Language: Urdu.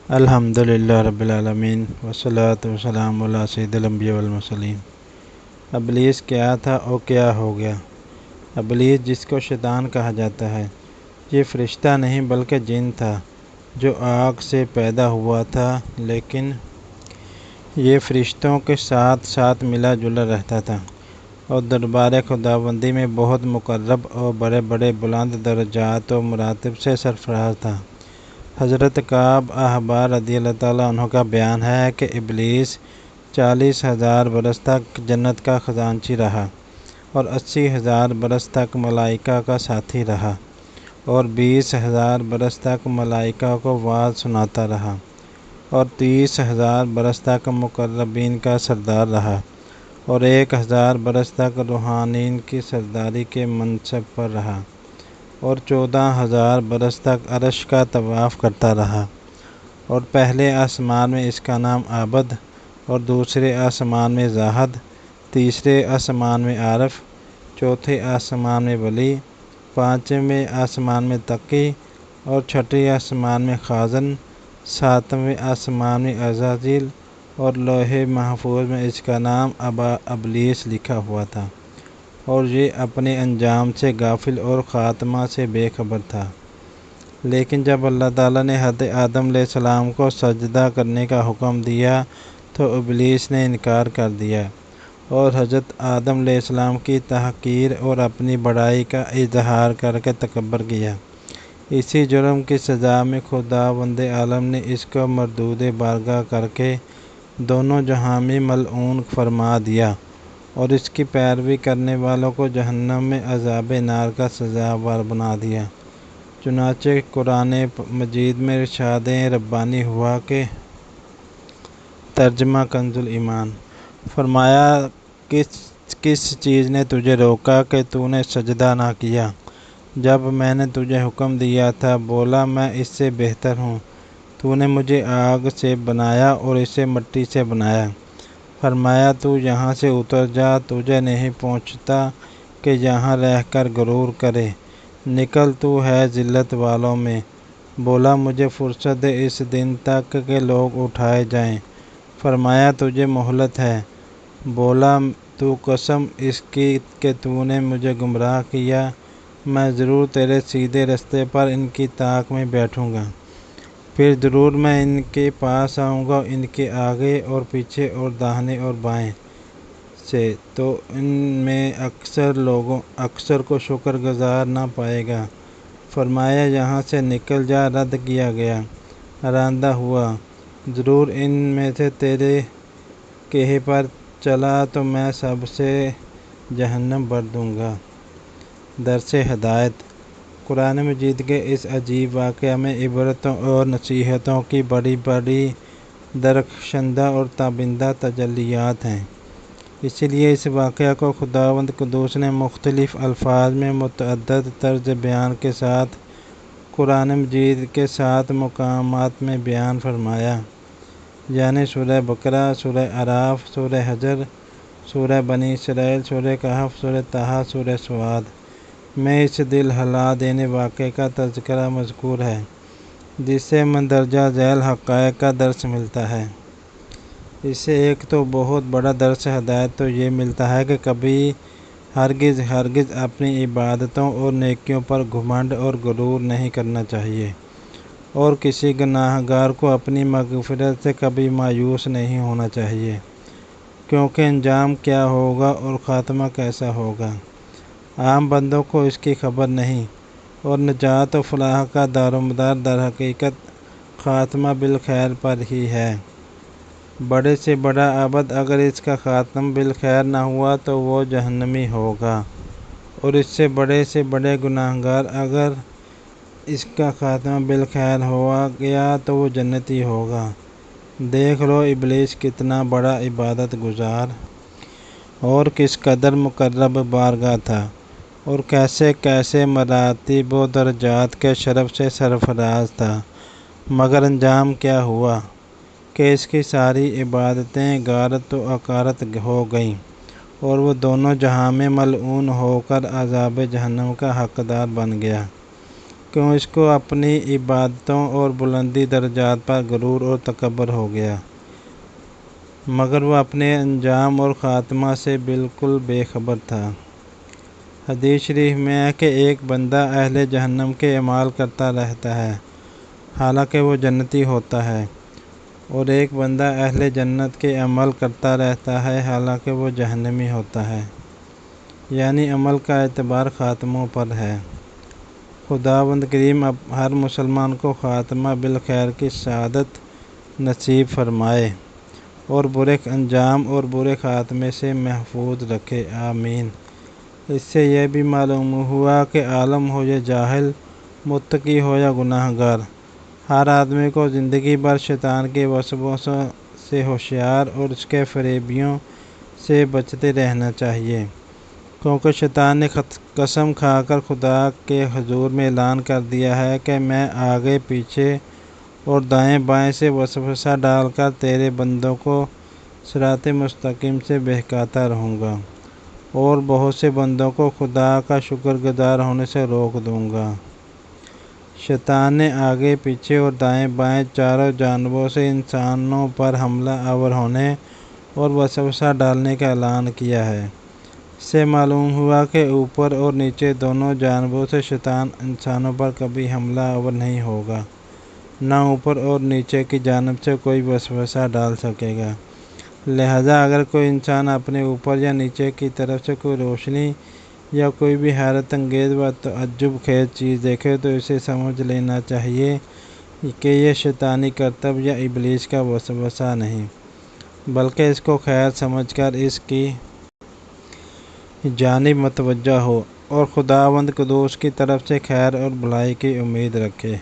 الحمدللہ رب العالمین والصلاۃ والسلام علی سید الانبیاء والمرسلین۔ ابلیس کیا تھا اور کیا ہو گیا؟ ابلیس، جس کو شیطان کہا جاتا ہے، یہ فرشتہ نہیں بلکہ جن تھا جو آگ سے پیدا ہوا تھا، لیکن یہ فرشتوں کے ساتھ ساتھ ملا جلا رہتا تھا اور دربار خداوندی میں بہت مقرب اور بڑے بڑے بلند درجات و مراتب سے سرفراز تھا۔ حضرت کعب احبار رضی اللہ تعالیٰ عنہ کا بیان ہے کہ ابلیس 40,000 برس تک جنت کا خزانچی رہا اور 80,000 برس تک ملائکہ کا ساتھی رہا اور 20,000 برس تک ملائکہ کو وعظ سناتا رہا اور 30,000 برس تک مقربین کا سردار رہا اور 1,000 برس تک روحانین کی سرداری کے منصب پر رہا اور 14,000 برس تک عرش کا طواف کرتا رہا۔ اور پہلے آسمان میں اس کا نام عابد اور دوسرے آسمان میں زاہد، تیسرے آسمان میں عارف، چوتھے آسمان میں ولی، پانچویں آسمان میں تقی اور چھٹے آسمان میں خازن، ساتویں آسمان میں عزازیل اور لوح محفوظ میں اس کا نام ابلیس لکھا ہوا تھا، اور یہ اپنے انجام سے غافل اور خاتمہ سے بے خبر تھا۔ لیکن جب اللہ تعالیٰ نے حضرت آدم علیہ السلام کو سجدہ کرنے کا حکم دیا تو ابلیس نے انکار کر دیا اور حضرت آدم علیہ السلام کی تحقیر اور اپنی بڑائی کا اظہار کر کے تکبر کیا۔ اسی جرم کی سزا میں خداوند عالم نے اس کو مردود بارگاہ کر کے دونوں جہاں میں ملعون فرما دیا اور اس کی پیروی کرنے والوں کو جہنم میں عذاب نار کا سزاوار بنا دیا۔ چنانچہ قرآن مجید میں ارشاد ربانی ہوا کہ ترجمہ کنز ایمان، فرمایا کس چیز نے تجھے روکا کہ تو نے سجدہ نہ کیا جب میں نے تجھے حکم دیا تھا؟ بولا، میں اس سے بہتر ہوں، تو نے مجھے آگ سے بنایا اور اسے مٹی سے بنایا۔ فرمایا، تو یہاں سے اتر جا، تجھے نہیں پہنچتا کہ یہاں رہ کر غرور کرے، نکل، تو ہے ذلت والوں میں۔ بولا، مجھے فرصت دے اس دن تک کہ لوگ اٹھائے جائیں۔ فرمایا، تجھے مہلت ہے۔ بولا، تو قسم اس کی کہ تو نے مجھے گمراہ کیا، میں ضرور تیرے سیدھے رستے پر ان کی طاق میں بیٹھوں گا، پھر ضرور میں ان کے پاس آؤں گا، ان کے آگے اور پیچھے اور داہنے اور بائیں سے، تو ان میں اکثر کو شکر گزار نہ پائے گا۔ فرمایا، یہاں سے نکل جا، رد کیا گیا، راندہ ہوا، ضرور ان میں سے تیرے کہے پر چلا تو میں سب سے جہنم بھر دوں گا۔ درس ہدایت۔ قرآن مجید کے اس عجیب واقعہ میں عبرتوں اور نصیحتوں کی بڑی بڑی درخشندہ اور تابندہ تجلیات ہیں۔ اسی لیے اس واقعہ کو خداوند قدوس نے مختلف الفاظ میں متعدد طرز بیان کے ساتھ قرآن مجید کے 7 مقامات میں بیان فرمایا، یعنی سورہ بقرہ، سورہ اعراف، سورہ حجر، سورہ بنی اسرائیل، سورہ کہف، سورہ طٰہٰ، سورہ صاد میں اس دل ہلا دینے واقعے کا تذکرہ مذکور ہے، جس سے مندرجہ ذیل حقائق کا درس ملتا ہے۔ اس سے ایک تو بہت بڑا درس ہدایت تو یہ ملتا ہے کہ کبھی ہرگز اپنی عبادتوں اور نیکیوں پر گھمنڈ اور غرور نہیں کرنا چاہیے، اور کسی گناہ گار کو اپنی مغفرت سے کبھی مایوس نہیں ہونا چاہیے، کیونکہ انجام کیا ہوگا اور خاتمہ کیسا ہوگا عام بندوں کو اس کی خبر نہیں، اور نجات و فلاح کا دار و مدار در حقیقت خاتمہ بالخیر پر ہی ہے۔ بڑے سے بڑا عبد اگر اس کا خاتمہ بالخیر نہ ہوا تو وہ جہنمی ہوگا، اور اس سے بڑے گناہگار اگر اس کا خاتمہ بالخیر ہوا گیا تو وہ جنتی ہوگا۔ دیکھ لو ابلیس کتنا بڑا عبادت گزار اور کس قدر مقرب بارگاہ تھا، اور کیسے کیسے مراتب و درجات کے شرف سے سرفراز تھا، مگر انجام کیا ہوا کہ اس کی ساری عبادتیں غارت و عقارت ہو گئیں اور وہ دونوں جہاں میں ملعون ہو کر عذاب جہنم کا حقدار بن گیا۔ کیوں اس کو اپنی عبادتوں اور بلندی درجات پر غرور اور تکبر ہو گیا، مگر وہ اپنے انجام اور خاتمہ سے بالکل بے خبر تھا۔ حدیث شریف میں ہے کہ ایک بندہ اہل جہنم کے اعمال کرتا رہتا ہے حالانکہ وہ جنتی ہوتا ہے، اور ایک بندہ اہل جنت کے عمل کرتا رہتا ہے حالانکہ وہ جہنمی ہوتا ہے، یعنی عمل کا اعتبار خاتموں پر ہے۔ خداوند کریم ہر مسلمان کو خاتمہ بالخیر کی سعادت نصیب فرمائے اور برے انجام اور برے خاتمے سے محفوظ رکھے، آمین۔ اس سے یہ بھی معلوم ہوا کہ عالم ہو یا جاہل، متقی ہو یا گناہ گار، ہر آدمی کو زندگی بھر شیطان کے وسوسوں سے ہوشیار اور اس کے فریبیوں سے بچتے رہنا چاہیے، کیونکہ شیطان نے قسم کھا کر خدا کے حضور میں اعلان کر دیا ہے کہ میں آگے پیچھے اور دائیں بائیں سے وسوسہ ڈال کر تیرے بندوں کو صراط مستقیم سے بہکاتا رہوں گا اور بہت سے بندوں کو خدا کا شکر گزار ہونے سے روک دوں گا۔ شیطان نے آگے پیچھے اور دائیں بائیں چاروں جانبوں سے انسانوں پر حملہ آور ہونے اور وسوسہ ڈالنے کا اعلان کیا ہے۔ اس سے معلوم ہوا کہ اوپر اور نیچے دونوں جانبوں سے شیطان انسانوں پر کبھی حملہ آور نہیں ہوگا، نہ اوپر اور نیچے کی جانب سے کوئی وسوسہ ڈال سکے گا۔ لہذا اگر کوئی انسان اپنے اوپر یا نیچے کی طرف سے کوئی روشنی یا کوئی بھی حیرت انگیز و تعجب خیز چیز دیکھے تو اسے سمجھ لینا چاہیے کہ یہ شیطانی کرتب یا ابلیس کا وسوسہ نہیں، بلکہ اس کو خیر سمجھ کر اس کی جانب متوجہ ہو اور خداوند قدوس کی طرف سے خیر اور بھلائی کی امید رکھے۔